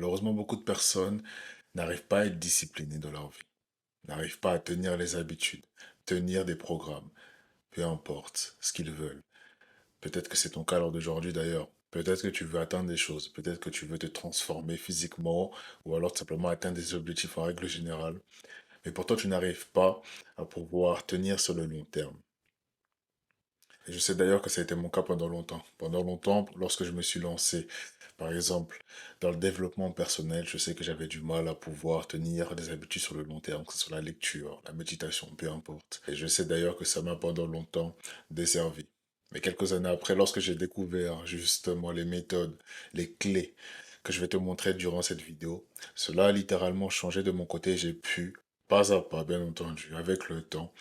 Malheureusement, beaucoup de personnes n'arrivent pas à être disciplinées dans leur vie, n'arrivent pas à tenir les habitudes, tenir des programmes, peu importe ce qu'ils veulent. Peut-être que c'est ton cas lors d'aujourd'hui d'ailleurs. Peut-être que tu veux atteindre des choses, peut-être que tu veux te transformer physiquement ou alors tout simplement atteindre des objectifs en règle générale. Mais pourtant, tu n'arrives pas à pouvoir tenir sur le long terme. Et je sais d'ailleurs que ça a été mon cas pendant longtemps. Pendant longtemps, lorsque je me suis lancé, par exemple, dans le développement personnel, je sais que j'avais du mal à pouvoir tenir des habitudes sur le long terme, que ce soit la lecture, la méditation, peu importe. Et je sais d'ailleurs que ça m'a pendant longtemps desservi. Mais quelques années après, lorsque j'ai découvert justement les méthodes, les clés que je vais te montrer durant cette vidéo, cela a littéralement changé de mon côté. J'ai pu, pas à pas, bien entendu, avec le temps,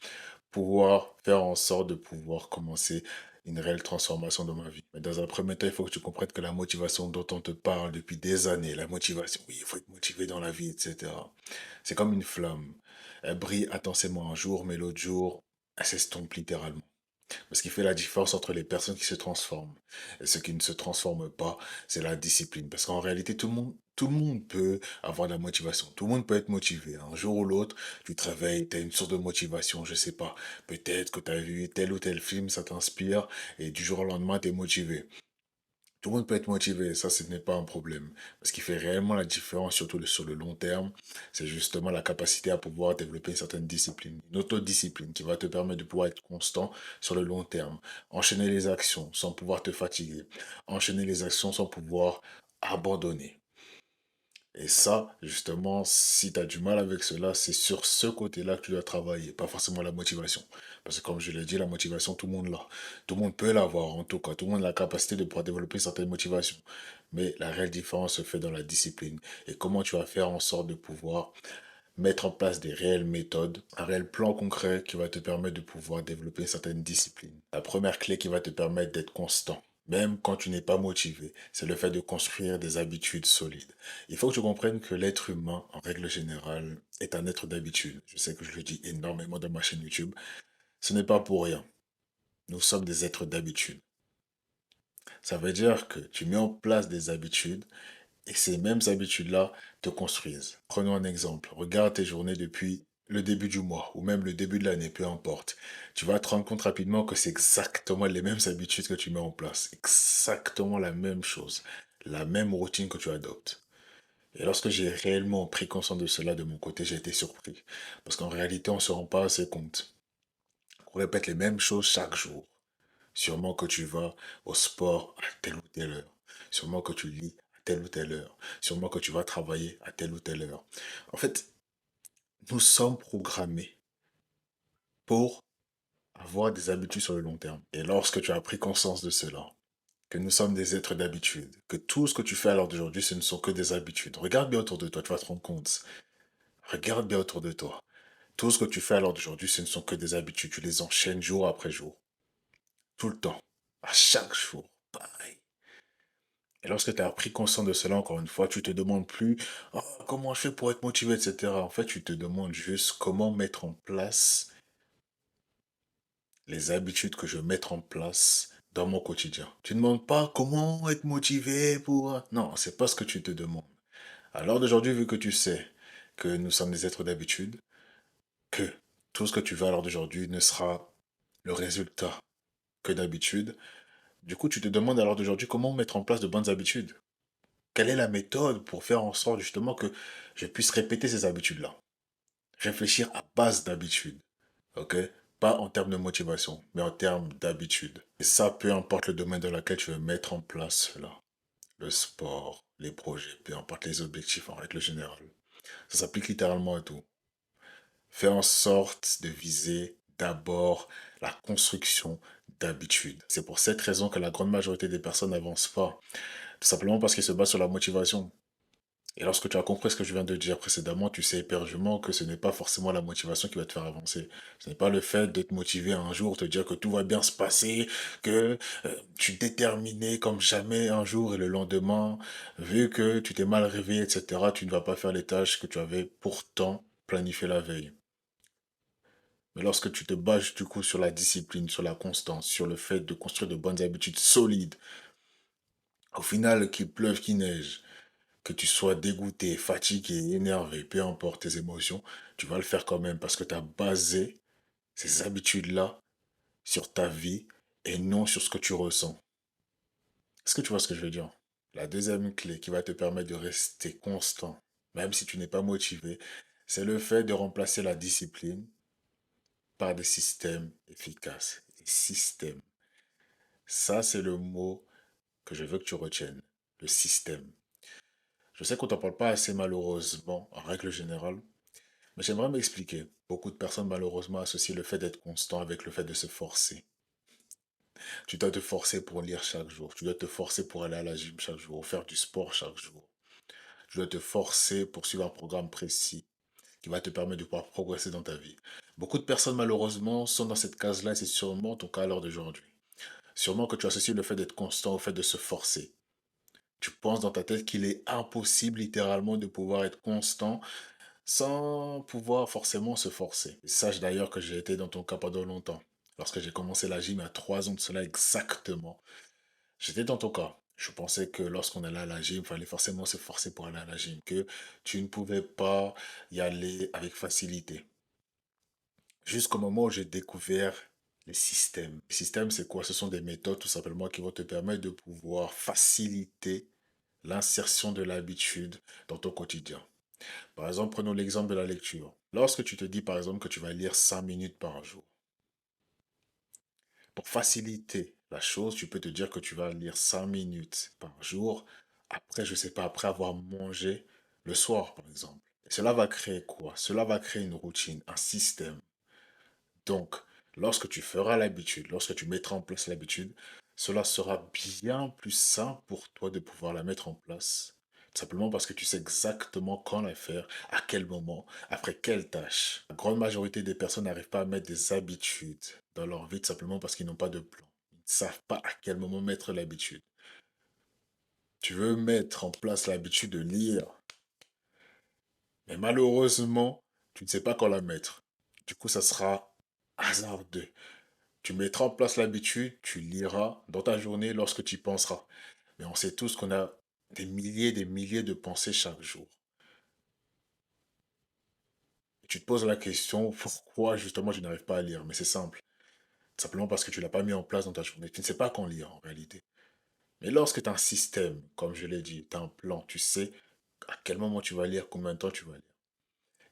pouvoir faire en sorte de pouvoir commencer une réelle transformation dans ma vie. Mais dans un premier temps, il faut que tu comprennes que la motivation dont on te parle depuis des années, la motivation, oui, il faut être motivé dans la vie, etc. C'est comme une flamme. Elle brille intensément un jour, mais l'autre jour, elle s'estompe littéralement. Ce qui fait la différence entre les personnes qui se transforment et ceux qui ne se transforment pas, c'est la discipline. Parce qu'en réalité, tout le monde peut avoir de la motivation. Tout le monde peut être motivé. Un jour ou l'autre, tu te réveilles, tu as une source de motivation, je sais pas. Peut-être que tu as vu tel ou tel film, ça t'inspire, et du jour au lendemain, tu es motivé. Tout le monde peut être motivé, ça ce n'est pas un problème. Ce qui fait réellement la différence, surtout sur le long terme, c'est justement la capacité à pouvoir développer une certaine discipline, une autodiscipline qui va te permettre de pouvoir être constant sur le long terme. Enchaîner les actions sans pouvoir te fatiguer. Enchaîner les actions sans pouvoir abandonner. Et ça, justement, si tu as du mal avec cela, c'est sur ce côté-là que tu dois travailler, pas forcément la motivation. Parce que comme je l'ai dit, la motivation, tout le monde l'a. Tout le monde peut l'avoir, en tout cas. Tout le monde a la capacité de pouvoir développer certaines motivations. Mais la réelle différence se fait dans la discipline. Et comment tu vas faire en sorte de pouvoir mettre en place des réelles méthodes, un réel plan concret qui va te permettre de pouvoir développer une certaine discipline. La première clé qui va te permettre d'être constant, même quand tu n'es pas motivé, c'est le fait de construire des habitudes solides. Il faut que tu comprennes que l'être humain, en règle générale, est un être d'habitude. Je sais que je le dis énormément dans ma chaîne YouTube. Ce n'est pas pour rien. Nous sommes des êtres d'habitude. Ça veut dire que tu mets en place des habitudes et ces mêmes habitudes-là te construisent. Prenons un exemple. Regarde tes journées depuis le début du mois ou même le début de l'année, peu importe. Tu vas te rendre compte rapidement que c'est exactement les mêmes habitudes que tu mets en place. Exactement la même chose. La même routine que tu adoptes. Et lorsque j'ai réellement pris conscience de cela de mon côté, j'ai été surpris. Parce qu'en réalité, on ne se rend pas assez compte. On répète les mêmes choses chaque jour. Sûrement que tu vas au sport à telle ou telle heure. Sûrement que tu lis à telle ou telle heure. Sûrement que tu vas travailler à telle ou telle heure. En fait, nous sommes programmés pour avoir des habitudes sur le long terme. Et lorsque tu as pris conscience de cela, que nous sommes des êtres d'habitude, que tout ce que tu fais à l'heure d'aujourd'hui, ce ne sont que des habitudes. Regarde bien autour de toi, tu vas te rendre compte. Regarde bien autour de toi. Tout ce que tu fais à l'heure d'aujourd'hui, ce ne sont que des habitudes. Tu les enchaînes jour après jour. Tout le temps. À chaque jour. Pareil. Et lorsque tu as pris conscience de cela, encore une fois, tu te demandes plus oh, comment je fais pour être motivé, etc. En fait, tu te demandes juste comment mettre en place les habitudes que je vais mettre en place dans mon quotidien. Tu ne demandes pas comment être motivé pour... Non, c'est pas ce que tu te demandes. Alors d'aujourd'hui, vu que tu sais que nous sommes des êtres d'habitude, que tout ce que tu vas à l'heure d'aujourd'hui ne sera le résultat que d'habitude, du coup, tu te demandes à l'heure d'aujourd'hui comment mettre en place de bonnes habitudes. Quelle est la méthode pour faire en sorte justement que je puisse répéter ces habitudes-là? Réfléchir à base d'habitudes, ok? Pas en termes de motivation, mais en termes d'habitude. Et ça, peu importe le domaine dans lequel tu veux mettre en place cela. Le sport, les projets, peu importe les objectifs en règle générale. Ça s'applique littéralement à tout. Fais en sorte de viser d'abord la construction d'habitudes. C'est pour cette raison que la grande majorité des personnes n'avancent pas. Tout simplement parce qu'ils se basent sur la motivation. Et lorsque tu as compris ce que je viens de dire précédemment, tu sais éperdument que ce n'est pas forcément la motivation qui va te faire avancer. Ce n'est pas le fait d'être motivé un jour, te dire que tout va bien se passer, que tu es déterminé comme jamais un jour et le lendemain, vu que tu t'es mal réveillé, etc., tu ne vas pas faire les tâches que tu avais pourtant planifiées la veille. Mais lorsque tu te bases du coup sur la discipline, sur la constance, sur le fait de construire de bonnes habitudes solides, au final, qu'il pleuve, qu'il neige, Que tu sois dégoûté, fatigué, énervé, peu importe tes émotions, tu vas le faire quand même parce que tu as basé ces habitudes-là sur ta vie et non sur ce que tu ressens. Est-ce que tu vois ce que je veux dire? La deuxième clé qui va te permettre de rester constant, même si tu n'es pas motivé, c'est le fait de remplacer la discipline par des systèmes efficaces. Des systèmes. Ça, c'est le mot que je veux que tu retiennes. Le système. Je sais qu'on t'en parle pas assez malheureusement, en règle générale, mais j'aimerais m'expliquer. Beaucoup de personnes malheureusement associent le fait d'être constant avec le fait de se forcer. Tu dois te forcer pour lire chaque jour. Tu dois te forcer pour aller à la gym chaque jour, ou faire du sport chaque jour. Tu dois te forcer pour suivre un programme précis qui va te permettre de pouvoir progresser dans ta vie. Beaucoup de personnes malheureusement sont dans cette case-là et c'est sûrement ton cas à l'heure d'aujourd'hui. Sûrement que tu associes le fait d'être constant au fait de se forcer. Tu penses dans ta tête qu'il est impossible littéralement de pouvoir être constant sans pouvoir forcément se forcer. Et sache d'ailleurs que j'ai été dans ton cas pendant longtemps. Lorsque j'ai commencé la gym il y a 3 ans de cela exactement, j'étais dans ton cas. Je pensais que lorsqu'on allait à la gym, il fallait forcément se forcer pour aller à la gym, que tu ne pouvais pas y aller avec facilité. Jusqu'au moment où j'ai découvert les systèmes. Les systèmes, c'est quoi? Ce sont des méthodes tout simplement qui vont te permettre de pouvoir faciliter l'insertion de l'habitude dans ton quotidien. Par exemple, prenons l'exemple de la lecture. Lorsque tu te dis par exemple que tu vas lire 5 minutes par jour, pour faciliter la chose, tu peux te dire que tu vas lire 5 minutes par jour après, je sais pas, après avoir mangé le soir, par exemple. Et cela va créer quoi? Cela va créer une routine, un système. Donc, lorsque tu feras l'habitude, lorsque tu mettras en place l'habitude, cela sera bien plus simple pour toi de pouvoir la mettre en place. Simplement parce que tu sais exactement quand la faire, à quel moment, après quelle tâche. La grande majorité des personnes n'arrivent pas à mettre des habitudes dans leur vie tout simplement parce qu'ils n'ont pas de plan. Ils ne savent pas à quel moment mettre l'habitude. Tu veux mettre en place l'habitude de lire, mais malheureusement, tu ne sais pas quand la mettre. Du coup, ça sera hasardeux. Tu mettras en place l'habitude, tu liras dans ta journée lorsque tu y penseras. Mais on sait tous qu'on a des milliers de pensées chaque jour. Et tu te poses la question, pourquoi justement je n'arrive pas à lire? Mais c'est simple. Simplement parce que tu ne l'as pas mis en place dans ta journée. Tu ne sais pas quand lire en réalité. Mais lorsque tu as un système, comme je l'ai dit, tu as un plan, tu sais à quel moment tu vas lire, combien de temps tu vas lire.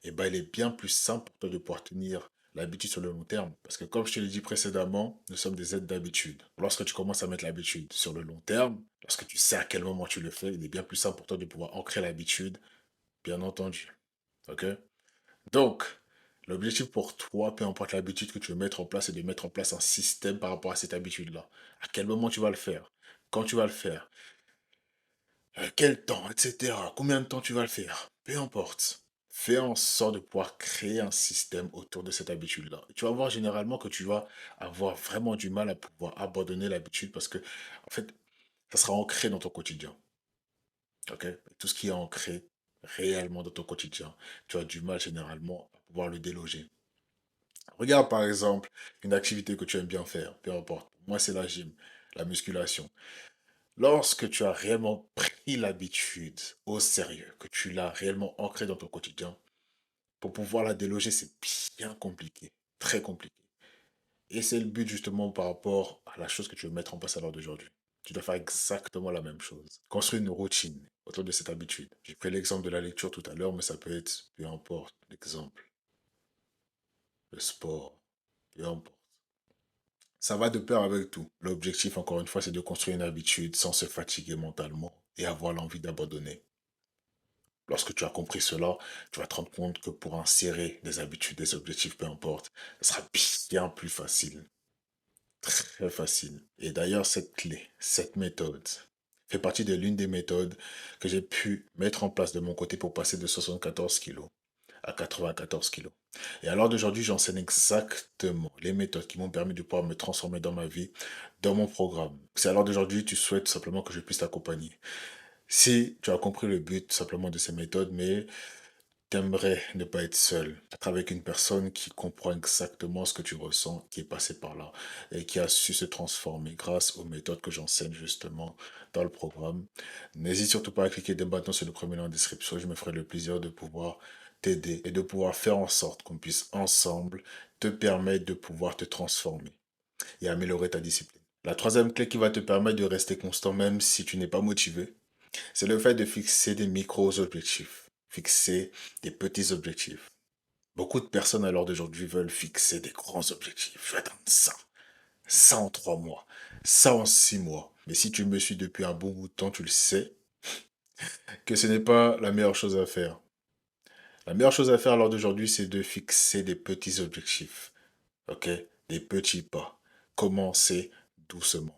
Et ben il est bien plus simple pour toi de pouvoir tenir l'habitude sur le long terme. Parce que comme je te l'ai dit précédemment, nous sommes des êtres d'habitude. Lorsque tu commences à mettre l'habitude sur le long terme, lorsque tu sais à quel moment tu le fais, il est bien plus simple pour toi de pouvoir ancrer l'habitude, bien entendu. Ok? Donc, l'objectif pour toi, peu importe l'habitude que tu veux mettre en place, c'est de mettre en place un système par rapport à cette habitude-là. À quel moment tu vas le faire? Quand tu vas le faire? Quel temps, etc. Combien de temps tu vas le faire? Peu importe. Fais en sorte de pouvoir créer un système autour de cette habitude-là. Tu vas voir généralement que tu vas avoir vraiment du mal à pouvoir abandonner l'habitude parce que, en fait, ça sera ancré dans ton quotidien. Ok? Tout ce qui est ancré réellement dans ton quotidien, tu as du mal généralement à pouvoir le déloger. Regarde par exemple une activité que tu aimes bien faire, peu importe. Moi, c'est la gym, la musculation. Lorsque tu as réellement pris l'habitude au sérieux, que tu l'as réellement ancré dans ton quotidien, pour pouvoir la déloger, c'est bien compliqué, très compliqué. Et c'est le but justement par rapport à la chose que tu veux mettre en place à l'heure d'aujourd'hui. Tu dois faire exactement la même chose. Construire une routine autour de cette habitude. J'ai pris l'exemple de la lecture tout à l'heure, mais ça peut être, peu importe, l'exemple, le sport, peu importe. Ça va de pair avec tout. L'objectif, encore une fois, c'est de construire une habitude sans se fatiguer mentalement et avoir l'envie d'abandonner. Lorsque tu as compris cela, tu vas te rendre compte que pour insérer des habitudes, des objectifs, peu importe, ce sera bien plus facile. Très facile. Et d'ailleurs, cette clé, cette méthode, fait partie de l'une des méthodes que j'ai pu mettre en place de mon côté pour passer de 74 kilos à 94 kilos. Et à l'heure d'aujourd'hui, j'enseigne exactement les méthodes qui m'ont permis de pouvoir me transformer dans ma vie, dans mon programme. C'est à l'heure d'aujourd'hui, tu souhaites simplement que je puisse t'accompagner. Si tu as compris le but simplement de ces méthodes, mais t'aimerais ne pas être seul, être avec une personne qui comprend exactement ce que tu ressens, qui est passé par là et qui a su se transformer grâce aux méthodes que j'enseigne justement dans le programme. N'hésite surtout pas à cliquer dès maintenant sur le premier lien en description. Je me ferai le plaisir de pouvoir t'aider et de pouvoir faire en sorte qu'on puisse ensemble te permettre de pouvoir te transformer et améliorer ta discipline. La troisième clé qui va te permettre de rester constant même si tu n'es pas motivé, c'est le fait de fixer des micro-objectifs, fixer des petits objectifs. Beaucoup de personnes à l'heure d'aujourd'hui veulent fixer des grands objectifs. Je vais atteindre ça, ça en 3 mois, ça en 6 mois. Mais si tu me suis depuis un bon bout de temps, tu le sais que ce n'est pas la meilleure chose à faire. La meilleure chose à faire à l'heure d'aujourd'hui, c'est de fixer des petits objectifs, ok? Des petits pas. Commencer doucement.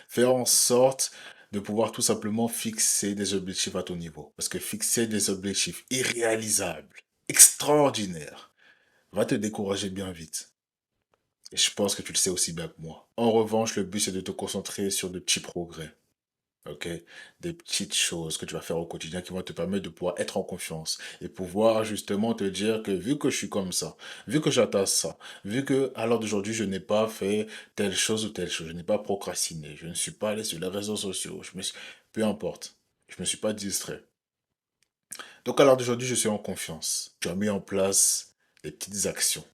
Faire en sorte de pouvoir tout simplement fixer des objectifs à ton niveau. Parce que fixer des objectifs irréalisables, extraordinaires, va te décourager bien vite. Et je pense que tu le sais aussi bien que moi. En revanche, le but, c'est de te concentrer sur de petits progrès. Ok, des petites choses que tu vas faire au quotidien qui vont te permettre de pouvoir être en confiance et pouvoir justement te dire que vu que je suis comme ça, vu que j'atteins ça, vu que à l'heure d'aujourd'hui je n'ai pas fait telle chose ou telle chose, je n'ai pas procrastiné, je ne suis pas allé sur les réseaux sociaux, peu importe, je me suis pas distrait. Donc à l'heure d'aujourd'hui je suis en confiance. Tu as mis en place des petites actions.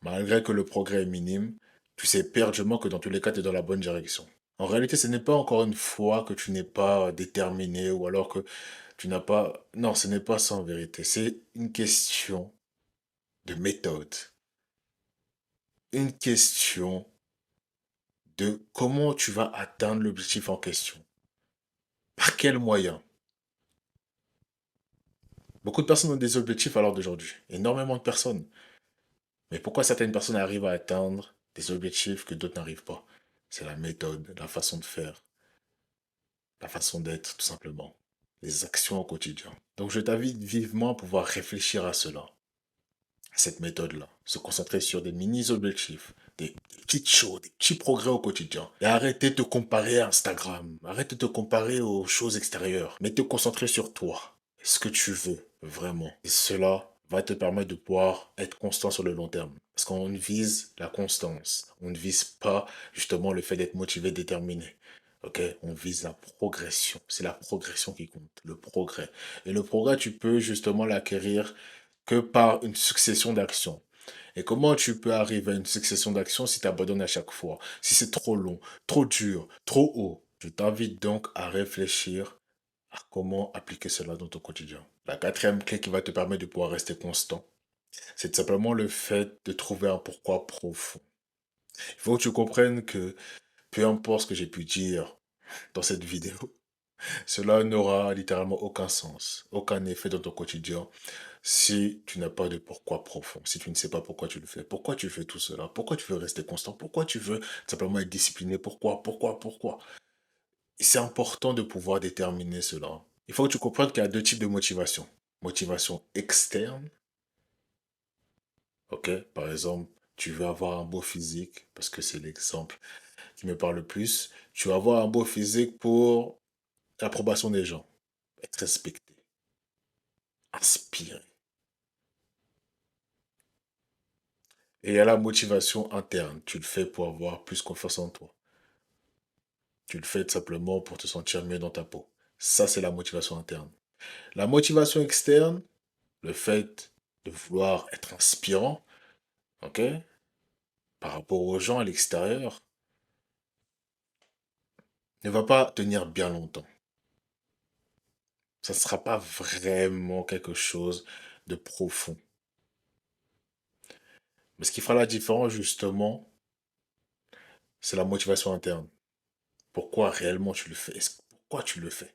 Malgré que le progrès est minime, tu sais perdument que dans tous les cas tu es dans la bonne direction. En réalité, ce n'est pas encore une fois que tu n'es pas déterminé ou alors que tu n'as pas... Non, ce n'est pas ça en vérité. C'est une question de méthode. Une question de comment tu vas atteindre l'objectif en question. Par quels moyens? Beaucoup de personnes ont des objectifs à l'heure d'aujourd'hui. Énormément de personnes. Mais pourquoi certaines personnes arrivent à atteindre des objectifs que d'autres n'arrivent pas? C'est la méthode, la façon de faire, la façon d'être, tout simplement. Les actions au quotidien. Donc je t'invite vivement à pouvoir réfléchir à cela, à cette méthode-là. Se concentrer sur des mini-objectifs, des petites choses, des petits progrès au quotidien. Et arrêter de te comparer à Instagram. Arrête de te comparer aux choses extérieures. Mais te concentrer sur toi. Ce que tu veux, vraiment. Et cela va te permettre de pouvoir être constant sur le long terme. Parce qu'on vise la constance. On ne vise pas justement le fait d'être motivé, déterminé. Ok, on vise la progression. C'est la progression qui compte, le progrès. Et le progrès, tu peux justement l'acquérir que par une succession d'actions. Et comment tu peux arriver à une succession d'actions si tu abandonnes à chaque fois, si c'est trop long, trop dur, trop haut? Je t'invite donc à réfléchir à comment appliquer cela dans ton quotidien. La quatrième clé qui va te permettre de pouvoir rester constant, c'est simplement le fait de trouver un pourquoi profond. Il faut que tu comprennes que peu importe ce que j'ai pu dire dans cette vidéo, cela n'aura littéralement aucun sens, aucun effet dans ton quotidien si tu n'as pas de pourquoi profond, si tu ne sais pas pourquoi tu le fais. Pourquoi tu fais tout cela? Pourquoi tu veux rester constant? Pourquoi tu veux simplement être discipliné? Pourquoi? Et c'est important de pouvoir déterminer cela. Il faut que tu comprennes qu'il y a deux types de motivation. Motivation externe, ok? Par exemple, tu veux avoir un beau physique, parce que c'est l'exemple qui me parle le plus. Tu vas avoir un beau physique pour l'approbation des gens, être respecté, inspiré. Et il y a la motivation interne. Tu le fais pour avoir plus confiance en toi. Tu le fais tout simplement pour te sentir mieux dans ta peau. Ça, c'est la motivation interne. La motivation externe, le fait de vouloir être inspirant, ok, par rapport aux gens à l'extérieur, ne va pas tenir bien longtemps. Ça ne sera pas vraiment quelque chose de profond. Mais ce qui fera la différence, justement, c'est la motivation interne. Pourquoi réellement tu le fais? Pourquoi tu le fais?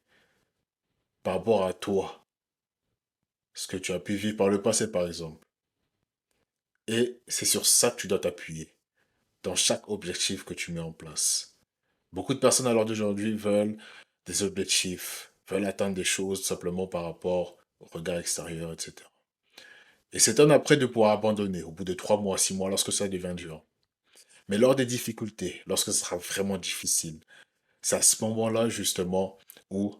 Par rapport à toi, ce que tu as pu vivre par le passé, par exemple. Et c'est sur ça que tu dois t'appuyer dans chaque objectif que tu mets en place. Beaucoup de personnes à l'heure d'aujourd'hui veulent des objectifs, veulent atteindre des choses simplement par rapport au regard extérieur, etc. Et s'étonnent après de pouvoir abandonner au bout de 3 mois, 6 mois, lorsque ça devient dur. Mais lors des difficultés, lorsque ce sera vraiment difficile, c'est à ce moment-là justement où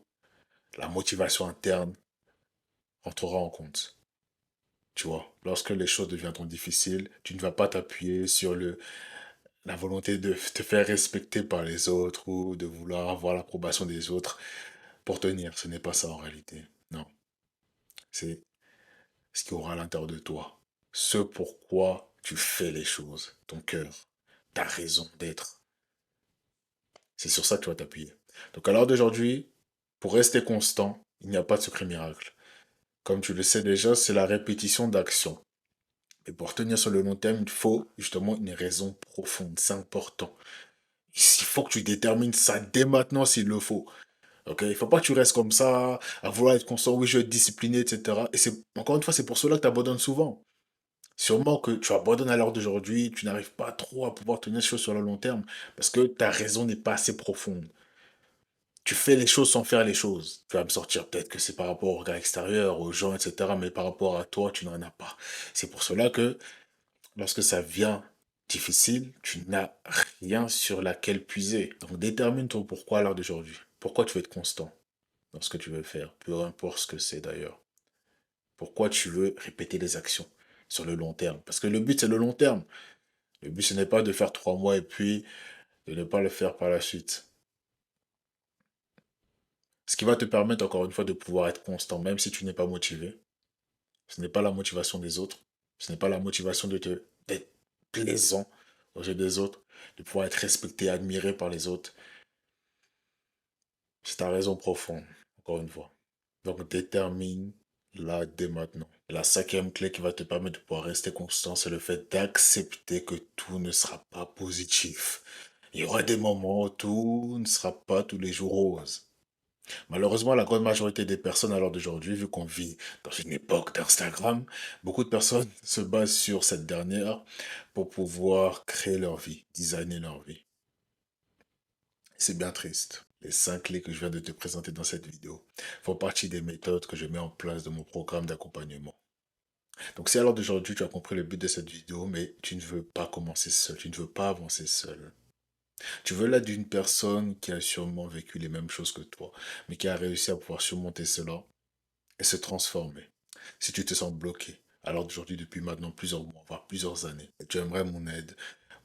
la motivation interne entrera en compte. Tu vois, lorsque les choses deviendront difficiles, tu ne vas pas t'appuyer sur la volonté de te faire respecter par les autres ou de vouloir avoir l'approbation des autres pour tenir. Ce n'est pas ça en réalité. Non, c'est ce qu'il y aura à l'intérieur de toi. Ce pourquoi tu fais les choses. Ton cœur, ta raison d'être. C'est sur ça que tu vas t'appuyer. Donc à l'heure d'aujourd'hui, pour rester constant, il n'y a pas de secret miracle. Comme tu le sais déjà, c'est la répétition d'actions. Et pour tenir sur le long terme, il faut justement une raison profonde. C'est important. Il faut que tu détermines ça dès maintenant s'il le faut. Ok, il faut pas que tu restes comme ça, à vouloir être constant, oui, je vais être discipliné, etc. Et c'est, encore une fois, c'est pour cela que tu abandonnes souvent. Sûrement que tu abandonnes à l'heure d'aujourd'hui, tu n'arrives pas trop à pouvoir tenir les choses sur le long terme, parce que ta raison n'est pas assez profonde. Tu fais les choses sans faire les choses. Tu vas me sortir peut-être que c'est par rapport au regard extérieur, aux gens, etc. Mais par rapport à toi, tu n'en as pas. C'est pour cela que lorsque ça vient difficile, tu n'as rien sur laquelle puiser. Donc détermine ton pourquoi à l'heure d'aujourd'hui. Pourquoi tu veux être constant dans ce que tu veux faire, peu importe ce que c'est d'ailleurs. Pourquoi tu veux répéter les actions sur le long terme. Parce que le but, c'est le long terme. Le but, ce n'est pas de faire 3 mois et puis de ne pas le faire par la suite. Ce qui va te permettre, encore une fois, de pouvoir être constant, même si tu n'es pas motivé. Ce n'est pas la motivation des autres. Ce n'est pas la motivation d'être plaisant aux yeux des autres, de pouvoir être respecté, admiré par les autres. C'est ta raison profonde, encore une fois. Donc détermine là dès maintenant. Et la cinquième clé qui va te permettre de pouvoir rester constant, c'est le fait d'accepter que tout ne sera pas positif. Il y aura des moments où tout ne sera pas tous les jours rose. Malheureusement, la grande majorité des personnes à l'heure d'aujourd'hui, vu qu'on vit dans une époque d'Instagram, beaucoup de personnes se basent sur cette dernière pour pouvoir créer leur vie, designer leur vie. C'est bien triste. Les 5 clés que je viens de te présenter dans cette vidéo font partie des méthodes que je mets en place dans mon programme d'accompagnement. Donc si à l'heure d'aujourd'hui tu as compris le but de cette vidéo, mais tu ne veux pas commencer seul, tu ne veux pas avancer seul. Tu veux l'aide d'une personne qui a sûrement vécu les mêmes choses que toi, mais qui a réussi à pouvoir surmonter cela et se transformer. Si tu te sens bloqué, alors d'aujourd'hui depuis maintenant plusieurs mois, voire plusieurs années, et tu aimerais mon aide,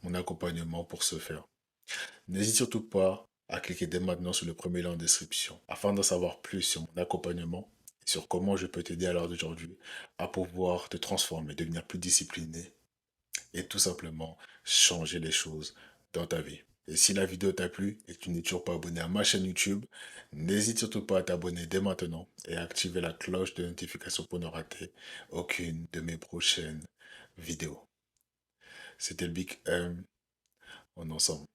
mon accompagnement pour ce faire, n'hésite surtout pas à cliquer dès maintenant sur le premier lien en description afin d'en savoir plus sur mon accompagnement et sur comment je peux t'aider à l'heure d'aujourd'hui à pouvoir te transformer, devenir plus discipliné et tout simplement changer les choses dans ta vie. Et si la vidéo t'a plu et que tu n'es toujours pas abonné à ma chaîne YouTube, n'hésite surtout pas à t'abonner dès maintenant et à activer la cloche de notification pour ne rater aucune de mes prochaines vidéos. C'était le Big M, on est ensemble.